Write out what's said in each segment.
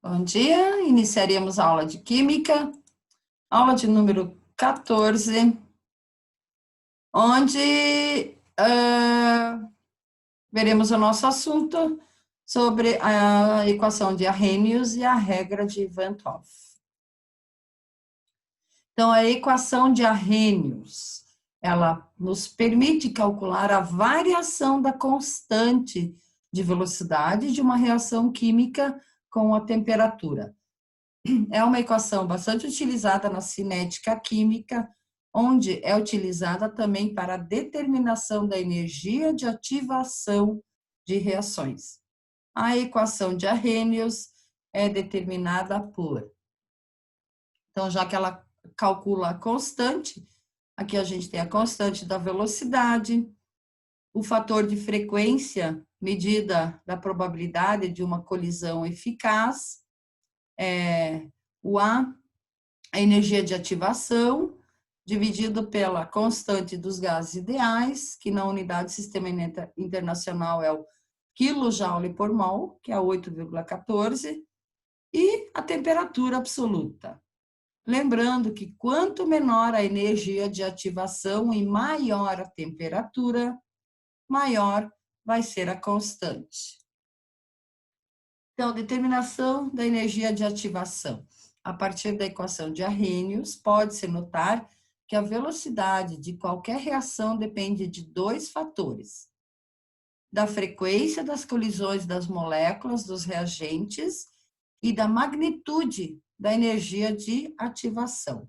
Bom dia, iniciaremos a aula de Química, aula de número 14, onde veremos o nosso assunto sobre a equação de Arrhenius e a regra de Van 't Hoff. Então, a equação de Arrhenius, ela nos permite calcular a variação da constante de velocidade de uma reação química com a temperatura. É uma equação bastante utilizada na cinética química, onde é utilizada também para a determinação da energia de ativação de reações. A equação de Arrhenius é determinada por... Então, já que ela calcula a constante, aqui a gente tem a constante da velocidade, o fator de frequência, medida da probabilidade de uma colisão eficaz, o A, a energia de ativação, dividido pela constante dos gases ideais, que na unidade de sistema internacional é o kJ por mol, que é 8,14, e a temperatura absoluta. Lembrando que quanto menor a energia de ativação e maior a temperatura, maior vai ser a constante. Então, determinação da energia de ativação. A partir da equação de Arrhenius, pode-se notar que a velocidade de qualquer reação depende de dois fatores: da frequência das colisões das moléculas dos reagentes e da magnitude da energia de ativação.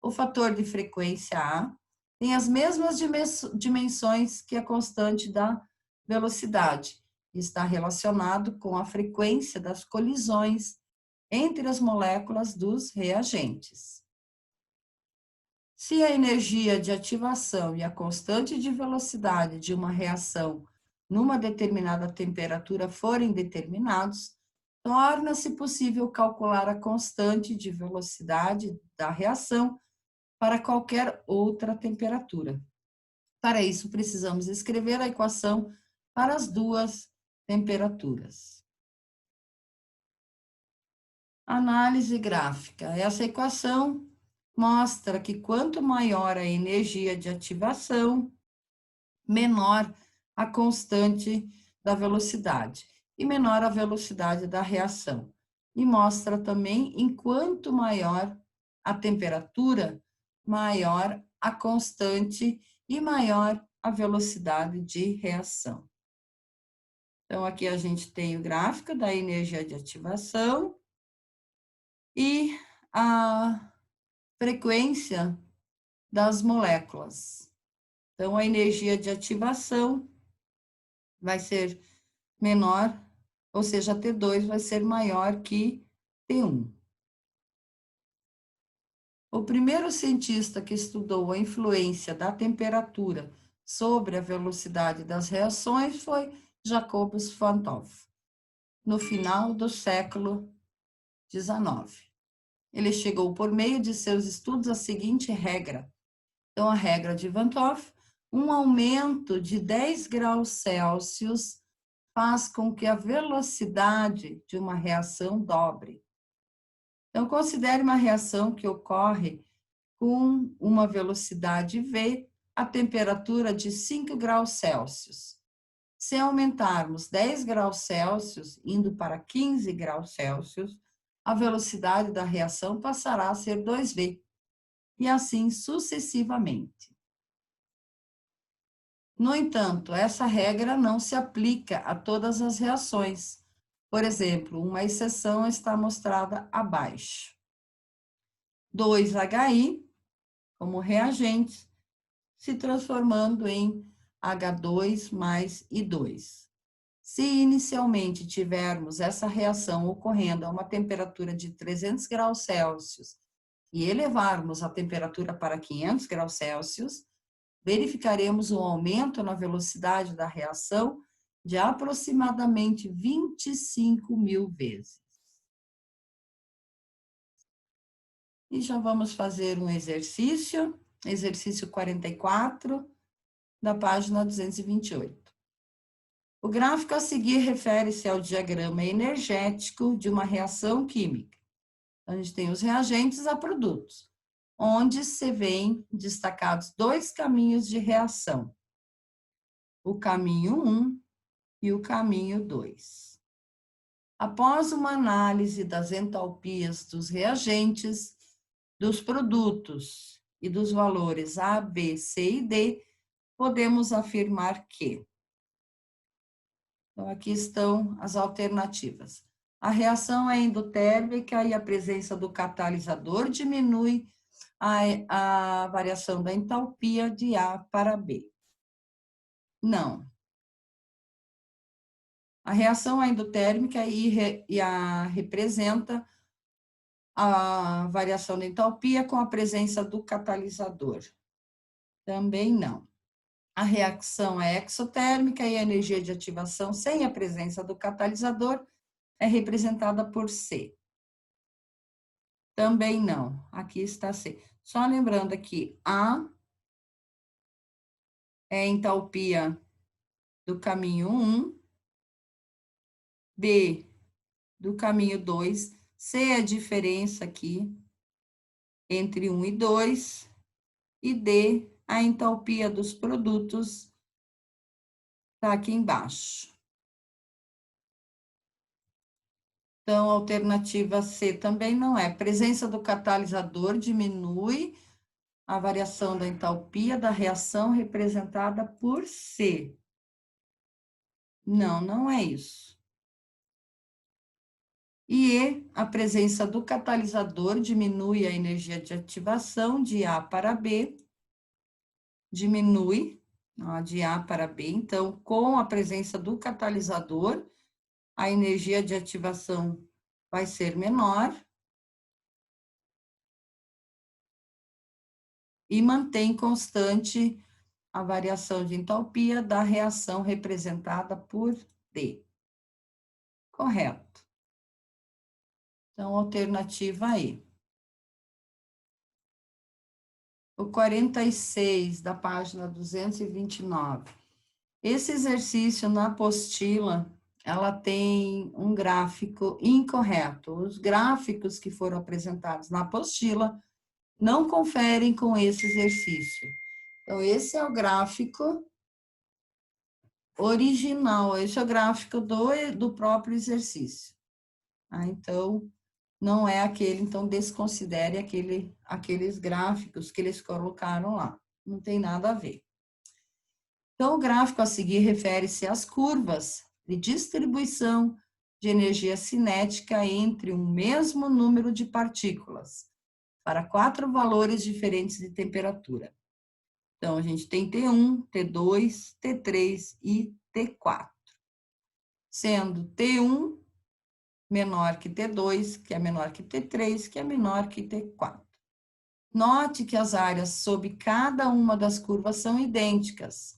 O fator de frequência A tem as mesmas dimensões que a constante da velocidade, e está relacionado com a frequência das colisões entre as moléculas dos reagentes. Se a energia de ativação e a constante de velocidade de uma reação numa determinada temperatura forem determinados, torna-se possível calcular a constante de velocidade da reação para qualquer outra temperatura. Para isso, precisamos escrever a equação para as duas temperaturas. Análise gráfica. Essa equação mostra que quanto maior a energia de ativação, menor a constante da velocidade e menor a velocidade da reação. E mostra também, enquanto maior a temperatura, maior a constante e maior a velocidade de reação. Então, aqui a gente tem o gráfico da energia de ativação e a frequência das moléculas. Então, a energia de ativação vai ser menor, ou seja, T2 vai ser maior que T1. O primeiro cientista que estudou a influência da temperatura sobre a velocidade das reações foi Jacobus van 't Hoff, no final do século XIX. Ele chegou, por meio de seus estudos, à seguinte regra. Então, a regra de Van 't Hoff: um aumento de 10 graus Celsius faz com que a velocidade de uma reação dobre. Então, considere uma reação que ocorre com uma velocidade V a temperatura de 5 graus Celsius. Se aumentarmos 10 graus Celsius, indo para 15 graus Celsius, a velocidade da reação passará a ser 2V, e assim sucessivamente. No entanto, essa regra não se aplica a todas as reações. Por exemplo, uma exceção está mostrada abaixo. 2HI, como reagente, se transformando em H2 mais I2. Se inicialmente tivermos essa reação ocorrendo a uma temperatura de 300 graus Celsius e elevarmos a temperatura para 500 graus Celsius, verificaremos um aumento na velocidade da reação de aproximadamente 25.000 vezes. E já vamos fazer um exercício 44, da página 228. O gráfico a seguir refere-se ao diagrama energético de uma reação química. A gente tem os reagentes a produtos, onde se vêem destacados dois caminhos de reação, o caminho 1 e o caminho 2. Após uma análise das entalpias dos reagentes, dos produtos e dos valores A, B, C e D, podemos afirmar que... Então, aqui estão as alternativas. A reação é endotérmica e a presença do catalisador diminui a variação da entalpia de A para B. Não. A reação é endotérmica representa a variação da entalpia com a presença do catalisador. Também não. A reação é exotérmica e a energia de ativação sem a presença do catalisador é representada por C. Também não. Aqui está C. Só lembrando aqui, A é a entalpia do caminho 1, B do caminho 2, C é a diferença aqui entre 1 e 2, e D, a entalpia dos produtos, está aqui embaixo. Então, a alternativa C também não é. Presença do catalisador diminui a variação da entalpia da reação representada por C. Não, não é isso. E a presença do catalisador diminui a energia de ativação de A para B, diminui de A para B. Então, com a presença do catalisador, a energia de ativação vai ser menor e mantém constante a variação de entalpia da reação representada por D. Correto. Então, alternativa E. O 46 da página 229. Esse exercício na apostila, ela tem um gráfico incorreto. Os gráficos que foram apresentados na apostila não conferem com esse exercício. Então, esse é o gráfico original, esse é o gráfico do próprio exercício. Então, não é aquele, então desconsidere aqueles gráficos que eles colocaram lá. Não tem nada a ver. Então, o gráfico a seguir refere-se às curvas de distribuição de energia cinética entre um mesmo número de partículas, para 4 valores diferentes de temperatura. Então, a gente tem T1, T2, T3 e T4. Sendo T1 menor que T2, que é menor que T3, que é menor que T4. Note que as áreas sob cada uma das curvas são idênticas,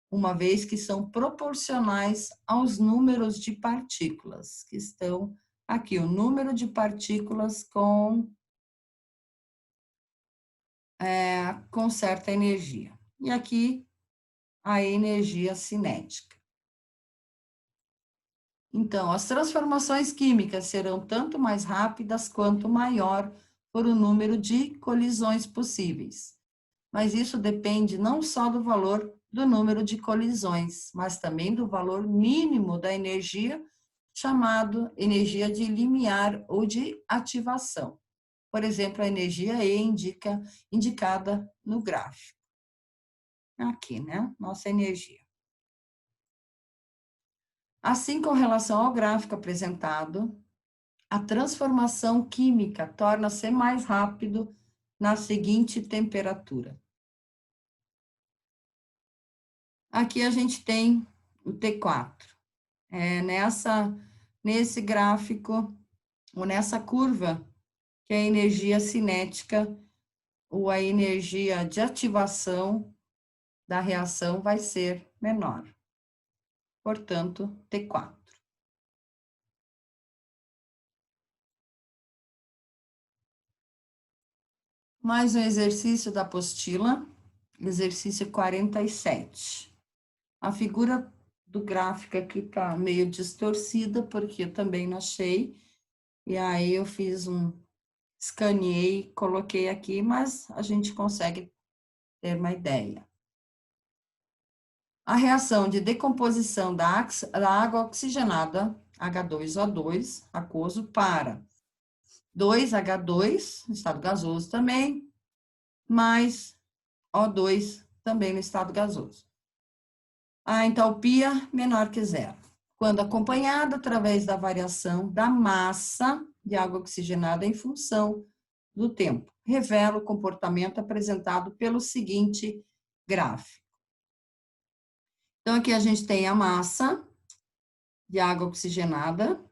uma vez que são proporcionais aos números de partículas, que estão aqui, o número de partículas com certa energia. E aqui, a energia cinética. Então, as transformações químicas serão tanto mais rápidas quanto maior for o número de colisões possíveis. Mas isso depende não só do valor do número de colisões, mas também do valor mínimo da energia, chamado energia de limiar ou de ativação. Por exemplo, a energia E indicada no gráfico. Aqui, né? Nossa energia. Assim, com relação ao gráfico apresentado, a transformação química torna-se mais rápido na seguinte temperatura. Aqui a gente tem o T4. Nesse gráfico, ou nessa curva, que é a energia cinética, ou a energia de ativação da reação vai ser menor. Portanto, T4. Mais um exercício da apostila, exercício 47. A figura do gráfico aqui tá meio distorcida, porque eu também não achei. E aí eu escaneei, coloquei aqui, mas a gente consegue ter uma ideia. A reação de decomposição da água oxigenada, H2O2, aquoso, para 2H2, estado gasoso também, mais O2, também no estado gasoso. A entalpia menor que zero, quando acompanhada através da variação da massa de água oxigenada em função do tempo. Revela o comportamento apresentado pelo seguinte gráfico. Então, aqui a gente tem a massa de água oxigenada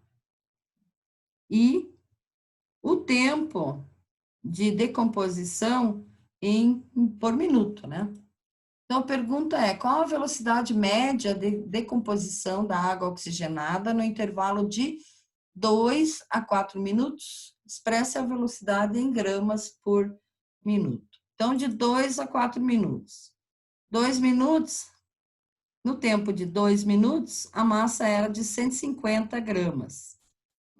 e o tempo de decomposição por minuto, né? Então, a pergunta é, qual a velocidade média de decomposição da água oxigenada no intervalo de 2 a 4 minutos? Expresse a velocidade em gramas por minuto. Então, de 2 a 4 minutos. 2 minutos, no tempo de 2 minutos, a massa era de 150 gramas.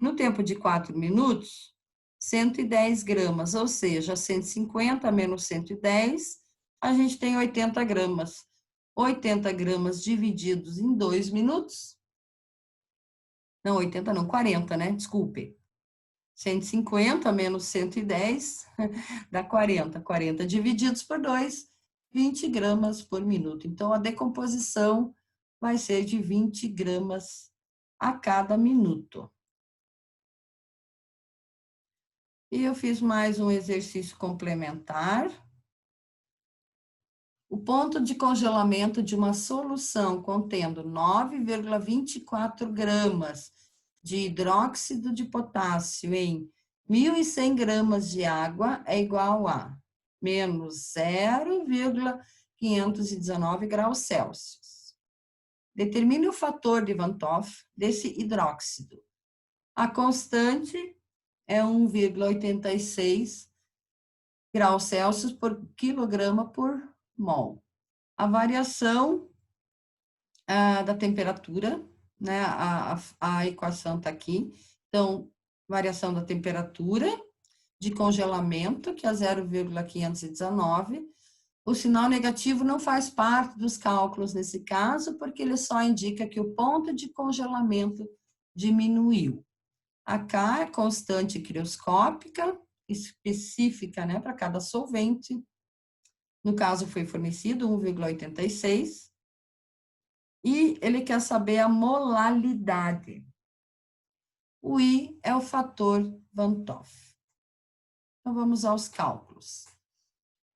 No tempo de 4 minutos, 110 gramas, ou seja, 150 menos 110, a gente tem 80 gramas. 80 gramas divididos em 2 minutos. Não, 80 não, 40, né? Desculpe. 150 menos 110 dá 40. 40 divididos por 2, 20 gramas por minuto. Então, a decomposição vai ser de 20 gramas a cada minuto. E eu fiz mais um exercício complementar. O ponto de congelamento de uma solução contendo 9,24 gramas de hidróxido de potássio em 1.100 gramas de água é igual a menos 0,519 graus Celsius. Determine o fator de Van 't Hoff desse hidróxido. A constante é 1,86 graus Celsius por quilograma por mol. A variação da temperatura, né? A equação está aqui. Então, variação da temperatura de congelamento, que é 0,519. O sinal negativo não faz parte dos cálculos nesse caso, porque ele só indica que o ponto de congelamento diminuiu. A K é constante crioscópica, específica, né, para cada solvente. No caso, foi fornecido 1,86. E ele quer saber a molalidade. O I é o fator Van 't Hoff. Então, vamos aos cálculos.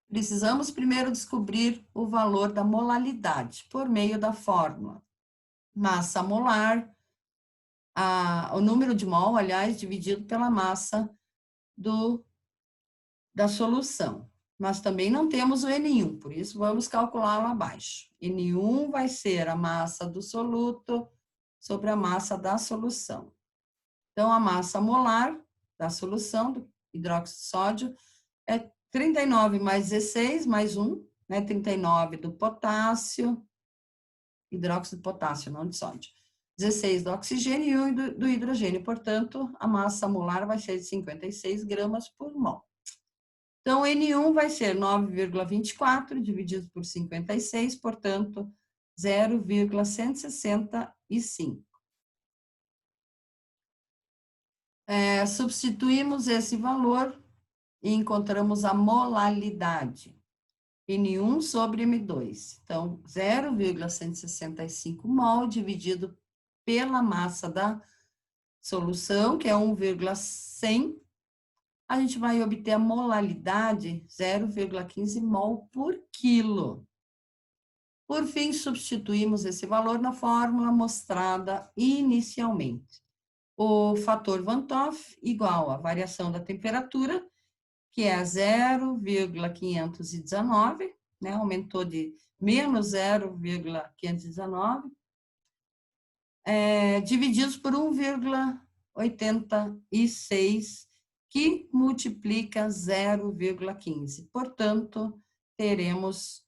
Precisamos primeiro descobrir o valor da molalidade, por meio da fórmula. Massa molar, o número de mol, aliás, dividido pela massa da solução. Mas também não temos o N1, por isso vamos calculá-lo abaixo. N1 vai ser a massa do soluto sobre a massa da solução. Então, a massa molar da solução do hidróxido de sódio é 39 mais 16, mais 1, né? 39 do potássio, hidróxido de potássio, não de sódio. 16 do oxigênio e 1 do hidrogênio. Portanto, a massa molar vai ser de 56 gramas por mol. Então, N1 vai ser 9,24 dividido por 56, portanto, 0,165. Substituímos esse valor e encontramos a molalidade. N1 sobre M2. Então, 0,165 mol dividido pela massa da solução, que é 1,100, a gente vai obter a molalidade 0,15 mol por quilo. Por fim, substituímos esse valor na fórmula mostrada inicialmente. O fator Van 't Hoff igual a variação da temperatura, que é 0,519, né? Aumentou de menos 0,519, divididos por 1,86, que multiplica 0,15. Portanto, teremos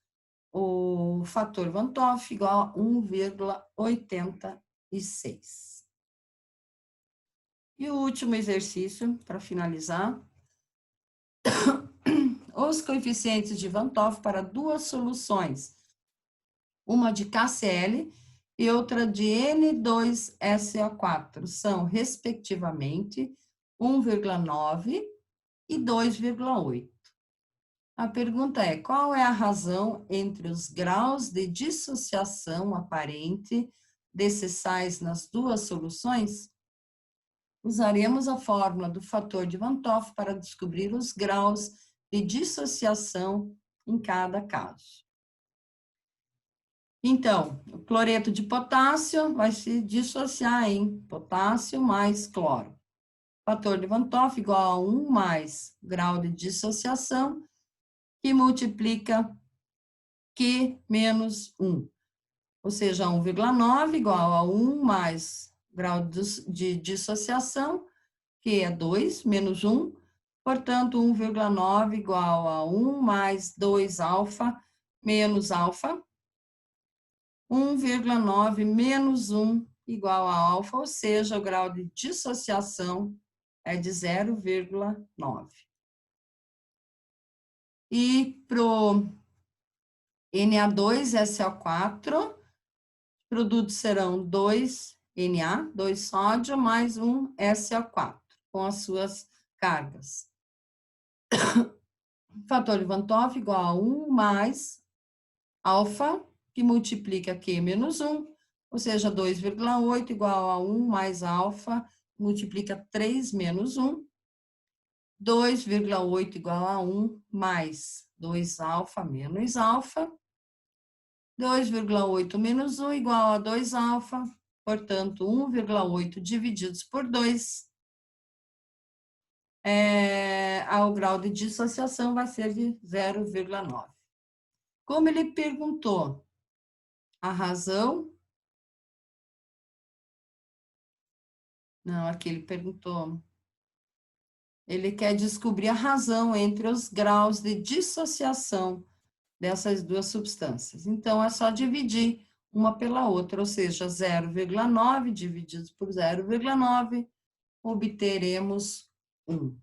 o fator Van 't Hoff igual a 1,86. E o último exercício, para finalizar, os coeficientes de Van 't Hoff para duas soluções, uma de KCl e outra de N2SO4, são, respectivamente, 1,9 e 2,8. A pergunta é, qual é a razão entre os graus de dissociação aparente desses sais nas duas soluções? Usaremos a fórmula do fator de Van 't Hoff para descobrir os graus de dissociação em cada caso. Então, o cloreto de potássio vai se dissociar em potássio mais cloro. Fator de Van 't Hoff igual a 1 mais grau de dissociação, que multiplica Q menos 1. Ou seja, 1,9 igual a 1 mais grau de dissociação, que é 2, menos 1. Portanto, 1,9 igual a 1 mais 2 alfa menos alfa. 1,9 menos 1 igual a alfa, ou seja, o grau de dissociação é de 0,9. E para o Na2SO4, produtos serão 2 Na, 2 sódio, mais 1 SO4, com as suas cargas. Fator de Van 't Hoff igual a 1 mais alfa, que multiplica Q menos 1, ou seja, 2,8 igual a 1 mais alfa, multiplica 3 menos 1. 2,8 igual a 1 mais 2 alfa menos alfa. 2,8 menos 1 igual a 2 alfa, portanto, 1,8 divididos por 2, o grau de dissociação vai ser de 0,9. Como ele perguntou a razão, não, aqui ele perguntou, ele quer descobrir a razão entre os graus de dissociação dessas duas substâncias. Então, é só dividir uma pela outra, ou seja, 0,9 divididos por 0,9, obteremos 1.